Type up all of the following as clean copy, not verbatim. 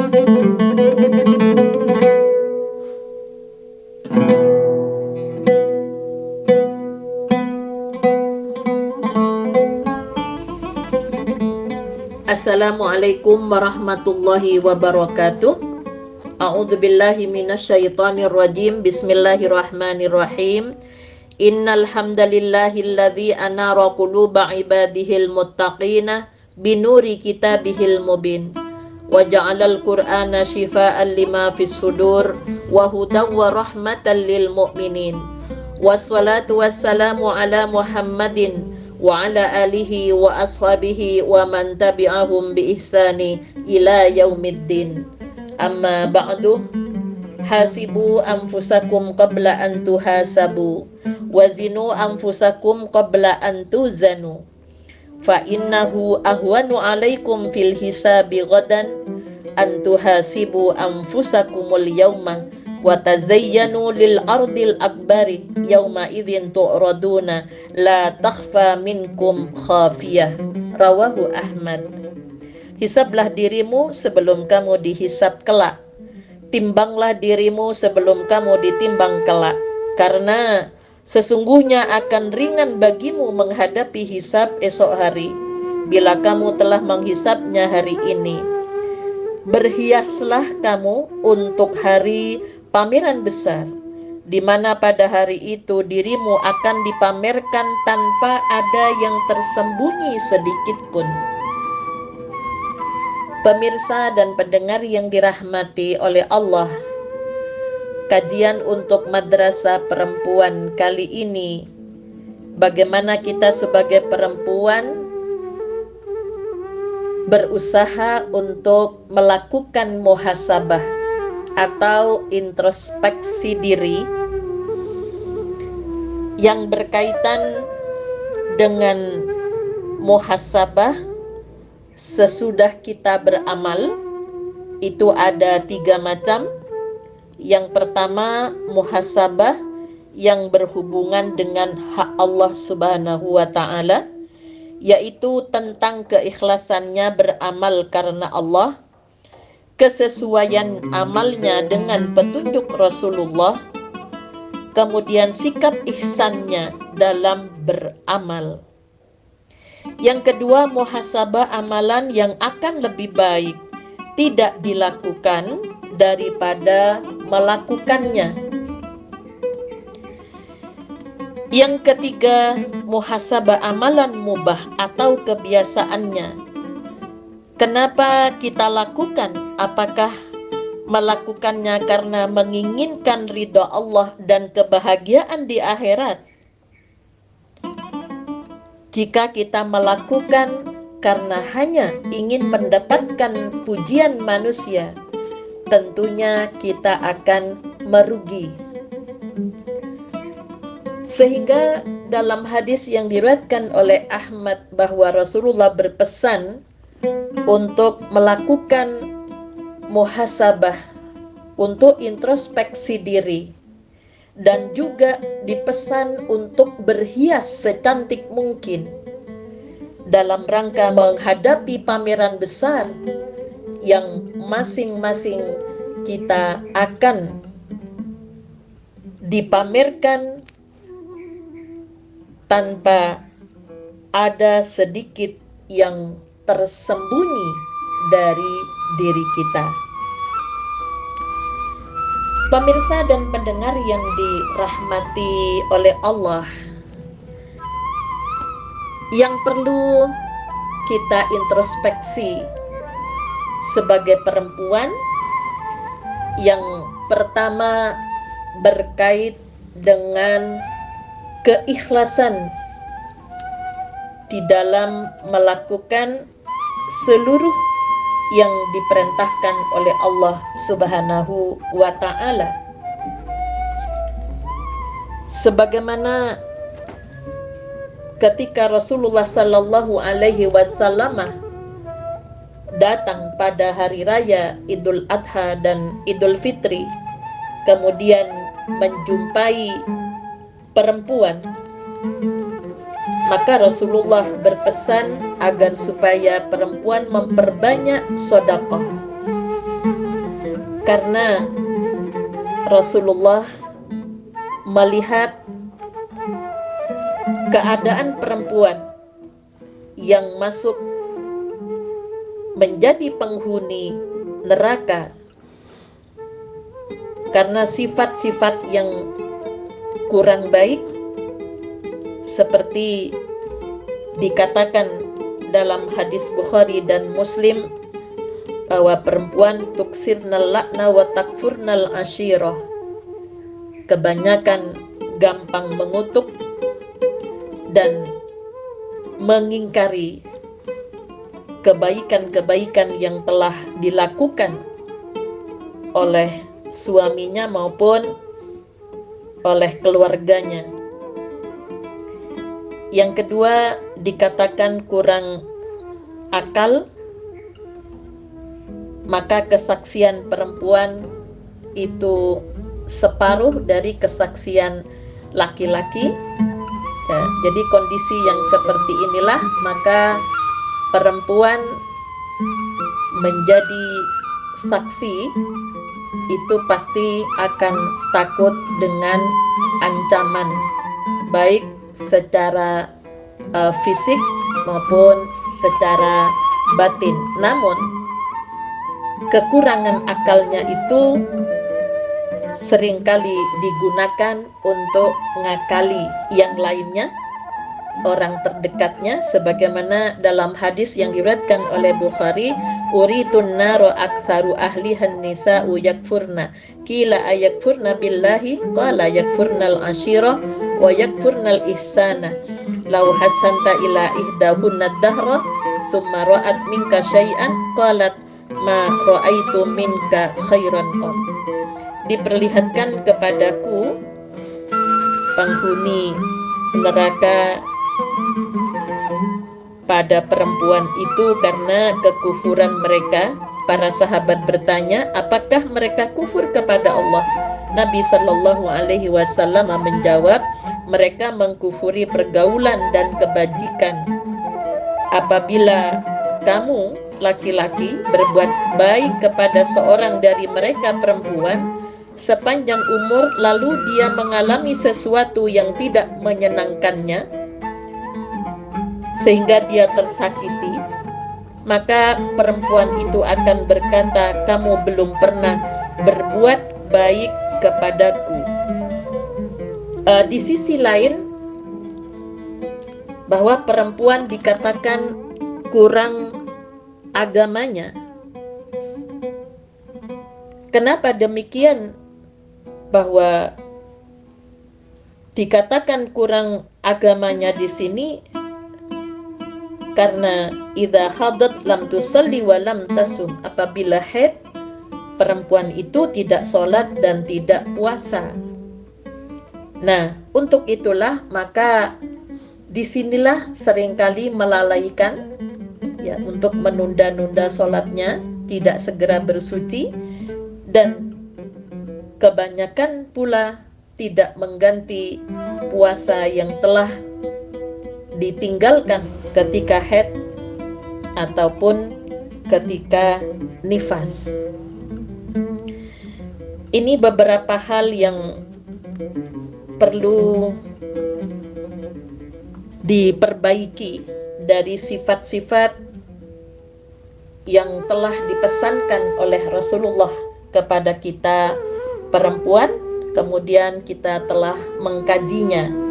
Assalamualaikum warahmatullahi wabarakatuh. A'udzu billahi minasyaitonir rajim. Bismillahirrahmanirrahim. Innal hamdalillahilladzi anara quluba ibadihil muttaqina binuri kitabihil mubin. Wa ja'alal qur'ana shifaa'an lima fis sudur wa hudaw wa rahmatan lil mu'minin. Wassalatu wassalamu ala Muhammadin wa ala alihi wa ashabihi wa man tabi'ahum bi ihsani ila yaumiddin. Amma ba'du, hasibu anfusakum qabla an tuhasabu wazinu anfusakum qabla an tuzanu fa innahu ahwanu alaikum fil hisabi ghadan an tuhasibu anfusakumul yawma wa tazayyanu lil ardil akbari yauma idzin tu'raduna la takhfa minkum khafiyah. Rawahu Ahmad. Hisablah dirimu sebelum kamu dihisab kelak, timbanglah dirimu sebelum kamu ditimbang kelak, karena sesungguhnya akan ringan bagimu menghadapi hisab esok hari bila kamu telah menghisabnya hari ini. Berhiaslah kamu untuk hari pameran besar, di mana pada hari itu dirimu akan dipamerkan tanpa ada yang tersembunyi sedikit pun. Pemirsa dan pendengar yang dirahmati oleh Allah, kajian untuk Madrasah Perempuan kali ini, bagaimana kita sebagai perempuan berusaha untuk melakukan muhasabah atau introspeksi diri yang berkaitan dengan muhasabah sesudah kita beramal. Itu ada 3 macam. Yang pertama, muhasabah yang berhubungan dengan hak Allah Subhanahu wa ta'ala, yaitu tentang keikhlasannya beramal karena Allah, kesesuaian amalnya dengan petunjuk Rasulullah, kemudian sikap ihsannya dalam beramal. Yang kedua, muhasabah amalan yang akan lebih baik tidak dilakukan daripada melakukannya. Yang ketiga, muhasabah amalan mubah atau kebiasaannya. Kenapa kita lakukan? Apakah melakukannya karena menginginkan ridha Allah dan kebahagiaan di akhirat? Jika kita melakukan karena hanya ingin mendapatkan pujian manusia, tentunya kita akan merugi. Sehingga dalam hadis yang diriwayatkan oleh Ahmad bahwa Rasulullah berpesan untuk melakukan muhasabah, untuk introspeksi diri, dan juga dipesan untuk berhias secantik mungkin dalam rangka menghadapi pameran besar yang masing-masing kita akan dipamerkan tanpa ada sedikit yang tersembunyi dari diri kita. Pemirsa dan pendengar yang dirahmati oleh Allah, yang perlu kita introspeksi sebagai perempuan, yang pertama berkait dengan keikhlasan di dalam melakukan seluruh yang diperintahkan oleh Allah Subhanahu wa ta'ala. Sebagaimana ketika Rasulullah sallallahu alaihi wasallam datang pada hari raya Idul Adha dan Idul Fitri, kemudian menjumpai perempuan, maka Rasulullah berpesan agar supaya perempuan memperbanyak sedekah. karena Rasulullah melihat keadaan perempuan yang masuk menjadi penghuni neraka karena sifat-sifat yang kurang baik, seperti dikatakan dalam hadis Bukhari dan Muslim bahwa perempuan tuksirnal lakna wa takfurnal ashirah, kebanyakan gampang mengutuk dan mengingkari kebaikan-kebaikan yang telah dilakukan oleh suaminya maupun oleh keluarganya. Yang kedua, dikatakan kurang akal, maka kesaksian perempuan itu separuh dari kesaksian laki-laki. Ya, jadi kondisi yang seperti inilah maka perempuan menjadi saksi itu pasti akan takut dengan ancaman, baik secara fisik maupun secara batin. Namun kekurangan akalnya itu seringkali digunakan untuk ngakali yang lainnya, orang terdekatnya, sebagaimana dalam hadis yang diriwayatkan oleh Bukhari, uritun naro aktsaru ahlihan nisa'u yakfurna qila ayakfurna billahi qala yakfurnal ashirah wa yakfurnal ihsana law hasanta ila ihdahunna dahra summa ra'at minka syai'an qalat ma ra'aitu minka khairan qad. Diperlihatkan kepadaku penghuni neraka pada perempuan itu karena kekufuran mereka. Para sahabat bertanya, apakah mereka kufur kepada Allah? Nabi Shallallahu Alaihi Wasallam menjawab, mereka mengkufuri pergaulan dan kebajikan. Apabila kamu laki-laki berbuat baik kepada seorang dari mereka perempuan sepanjang umur, lalu dia mengalami sesuatu yang tidak menyenangkannya sehingga dia tersakiti, maka perempuan itu akan berkata, kamu belum pernah berbuat baik kepadaku. Di sisi lain, bahwa perempuan dikatakan kurang agamanya. Kenapa demikian? Bahwa dikatakan kurang agamanya di sini karena idza hadat lam tusalli wa lam tasum, apabila haid perempuan itu tidak sholat dan tidak puasa. Nah, untuk itulah maka disinilah seringkali melalaikan, ya, untuk menunda-nunda sholatnya, tidak segera bersuci, dan kebanyakan pula tidak mengganti puasa yang telah ditinggalkan ketika haid ataupun ketika nifas. Ini beberapa hal yang perlu diperbaiki dari sifat-sifat yang telah dipesankan oleh Rasulullah kepada kita perempuan, kemudian kita telah mengkajinya.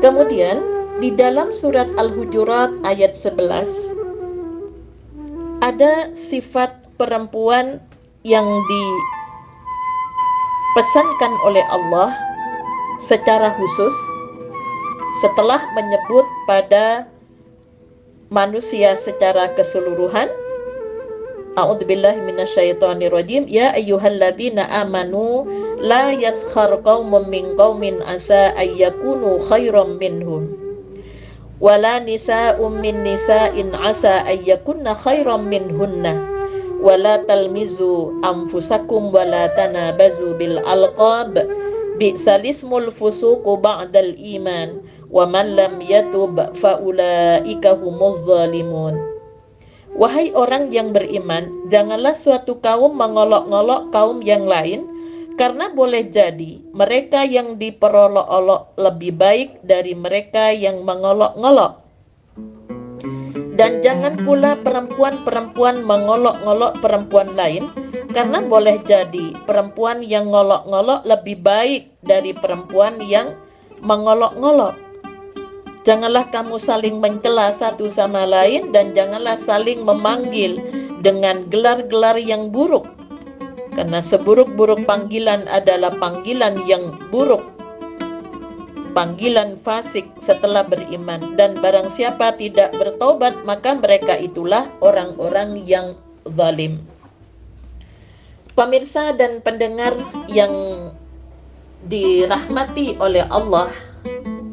Kemudian di dalam surat Al-Hujurat ayat 11 ada sifat perempuan yang dipesankan oleh Allah secara khusus setelah menyebut pada manusia secara keseluruhan. A'udzubillahi minasyaitonirrajim. Ya ayyuhalladzina amanu la yaskhar qaumun min qaumin asa ayyakunu khairam minhum wala nisa'un min nisa'in asa ayyakunna khairam minhunna wala talmizu anfusakum wala tanabazu bil alqab bi'salismul fusuqu ba'dal iman wa man lam yatub fa ulaika humuz zalimun. Wahai orang yang beriman, janganlah suatu kaum mengolok-ngolok kaum yang lain, karena boleh jadi mereka yang diperolok-olok lebih baik dari mereka yang mengolok-ngolok. Dan jangan pula perempuan-perempuan mengolok-ngolok perempuan lain, karena boleh jadi perempuan yang ngolok-ngolok lebih baik dari perempuan yang mengolok-ngolok. Janganlah kamu saling mencela satu sama lain, dan janganlah saling memanggil dengan gelar-gelar yang buruk, karena seburuk-buruk panggilan adalah panggilan yang buruk, panggilan fasik setelah beriman. Dan barang siapa tidak bertobat, maka mereka itulah orang-orang yang zalim. Pemirsa dan pendengar yang dirahmati oleh Allah,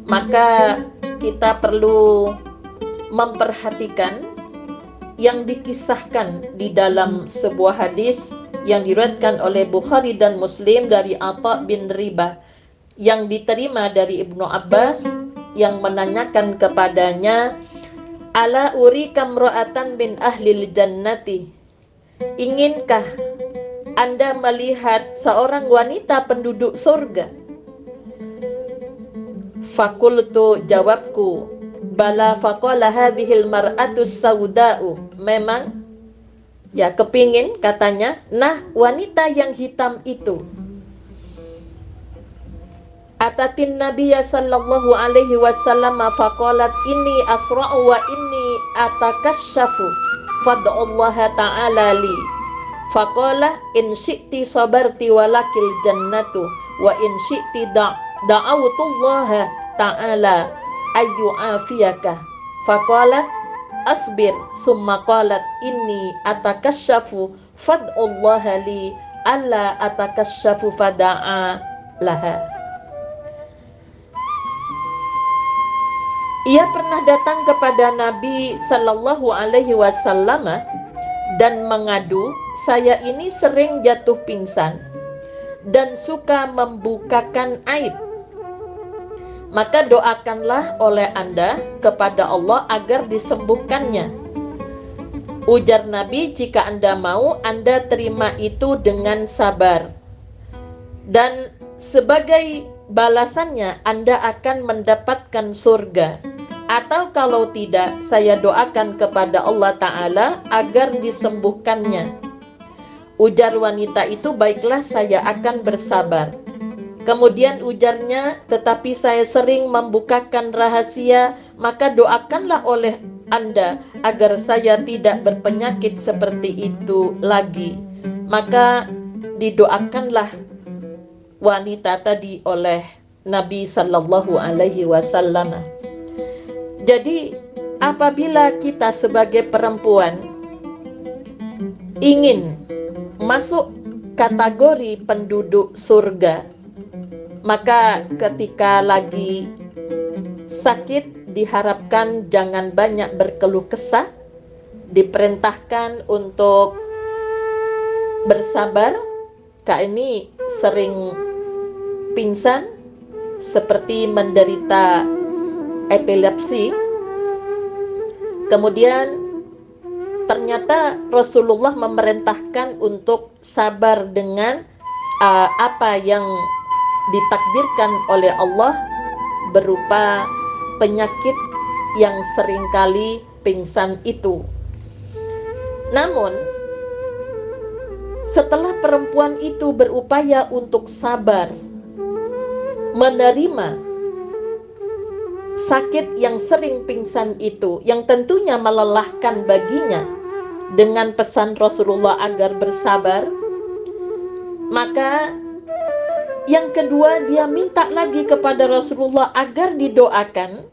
maka kita perlu memperhatikan yang dikisahkan di dalam sebuah hadis yang diriwayatkan oleh Bukhari dan Muslim dari Atha bin Ribah, yang diterima dari Ibnu Abbas, yang menanyakan kepadanya, ala urika mra'atan min ahlil jannati, inginkah Anda melihat seorang wanita penduduk surga? Fakultu, jawabku, bala. Faqala hadhil mar'atus sauda'u, memang ya kepingin, katanya, nah wanita yang hitam itu. Atatin Nabiya sallallahu alaihi wasallam faqalat inni asra'u wa inni atakasyafu fad'ullaha ta'ala li. Faqala in syi'ti sabarti walakil jannatu wa in syi'ti da'awtullaha ta'ala ayyu'afiyaka. Faqalat asbir, summa qalat inni atakasyafu fad'ullaha li alla atakasyafu fada'a laha. Ia pernah datang kepada Nabi sallallahu alaihi wasallam dan mengadu, saya ini sering jatuh pingsan dan suka membukakan aib. Maka doakanlah oleh Anda kepada Allah agar disembuhkannya. Ujar Nabi, jika Anda mau, Anda terima itu dengan sabar, dan sebagai balasannya Anda akan mendapatkan surga. Atau kalau tidak, saya doakan kepada Allah Ta'ala agar disembuhkannya. Ujar wanita itu, baiklah, saya akan bersabar. Kemudian ujarnya, tetapi saya sering membukakan rahasia, maka doakanlah oleh Anda agar saya tidak berpenyakit seperti itu lagi. Maka didoakanlah wanita tadi oleh Nabi sallallahu alaihi wasallam. Jadi apabila kita sebagai perempuan ingin masuk kategori penduduk surga, maka ketika lagi sakit diharapkan jangan banyak berkeluh kesah, diperintahkan untuk bersabar. Kak ini sering pingsan seperti menderita epilepsi. Kemudian ternyata Rasulullah memerintahkan untuk sabar dengan apa yang ditakdirkan oleh Allah berupa penyakit yang seringkali pingsan itu. Namun setelah perempuan itu berupaya untuk sabar menerima sakit yang sering pingsan itu, yang tentunya melelahkan baginya, dengan pesan Rasulullah agar bersabar, maka yang kedua, dia minta lagi kepada Rasulullah agar didoakan,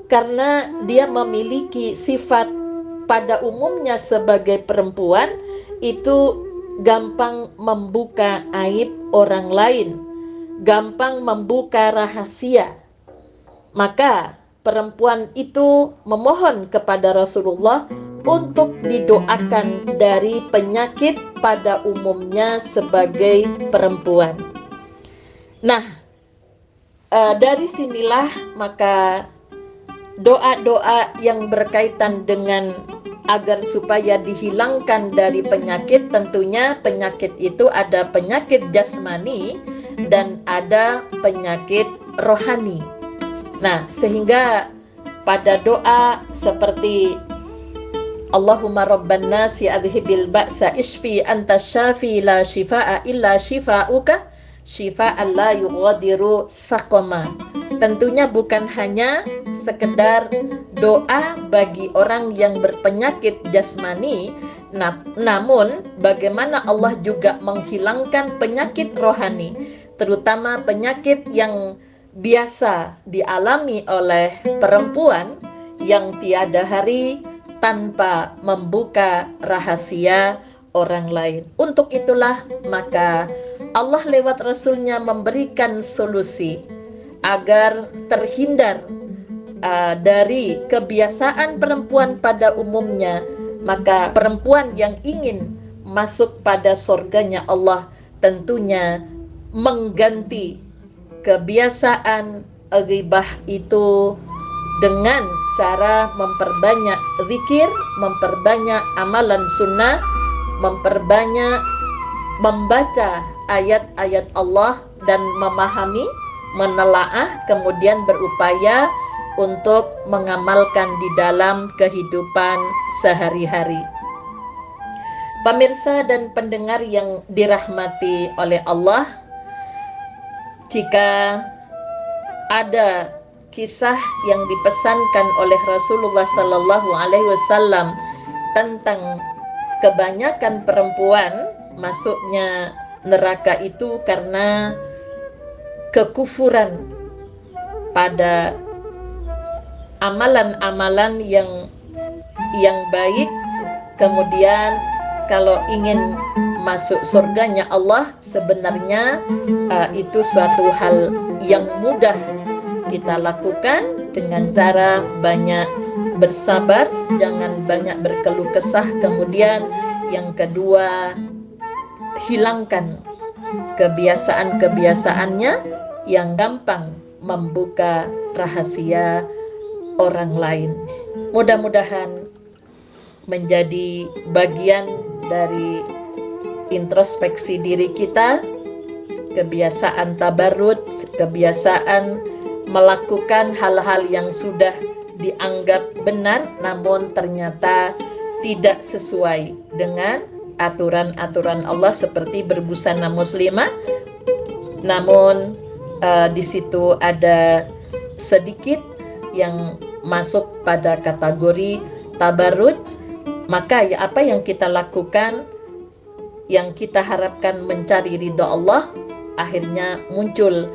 karena dia memiliki sifat pada umumnya sebagai perempuan itu gampang membuka aib orang lain, gampang membuka rahasia. Maka perempuan itu memohon kepada Rasulullah untuk didoakan dari penyakit pada umumnya sebagai perempuan. Nah, dari sinilah maka doa-doa yang berkaitan dengan agar supaya dihilangkan dari penyakit. Tentunya penyakit itu ada penyakit jasmani dan ada penyakit rohani. Nah, sehingga pada doa seperti Allahumma rabban nasi adhibil ba'sa ishfi anta syafi la shifaa illa shifauka shifaan la yughadiru saqama. Tentunya bukan hanya sekedar doa bagi orang yang berpenyakit jasmani, namun bagaimana Allah juga menghilangkan penyakit rohani, terutama penyakit yang biasa dialami oleh perempuan yang tiada hari tanpa membuka rahasia orang lain. Untuk itulah maka Allah lewat Rasulnya memberikan solusi agar terhindar dari kebiasaan perempuan pada umumnya. Maka perempuan yang ingin masuk pada surganya Allah tentunya mengganti kebiasaan ghibah itu dengan cara memperbanyak zikir, memperbanyak amalan sunnah, memperbanyak membaca ayat-ayat Allah dan memahami, menelaah, kemudian berupaya untuk mengamalkan di dalam kehidupan sehari-hari. Pemirsa dan pendengar yang dirahmati oleh Allah, jika ada kisah yang dipesankan oleh Rasulullah Sallallahu Alaihi Wasallam tentang kebanyakan perempuan masuknya neraka itu karena kekufuran pada amalan-amalan yang baik. Kemudian kalau ingin masuk surganya Allah, sebenarnya itu suatu hal yang mudah kita lakukan dengan cara banyak bersabar, jangan banyak berkeluh kesah. Kemudian yang kedua, hilangkan kebiasaan-kebiasaannya yang gampang membuka rahasia orang lain. Mudah-mudahan menjadi bagian dari introspeksi diri kita, kebiasaan tabarrud, kebiasaan melakukan hal-hal yang sudah dianggap benar namun ternyata tidak sesuai dengan aturan-aturan Allah, seperti berbusana muslimah namun di situ ada sedikit yang masuk pada kategori tabarruj. Maka apa yang kita lakukan, yang kita harapkan mencari ridha Allah, akhirnya muncul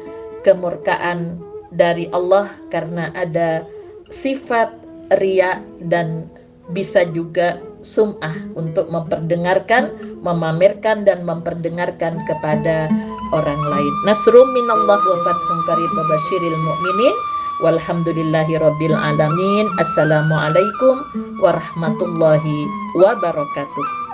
kemurkaan dari Allah karena ada sifat riya dan bisa juga sum'ah untuk memperdengarkan, memamerkan dan memperdengarkan kepada orang lain. Nasrum minallah wa fathun qarib wa basyiril mu'minin walhamdulillahi rabbil alamin. Assalamualaikum warahmatullahi wabarakatuh.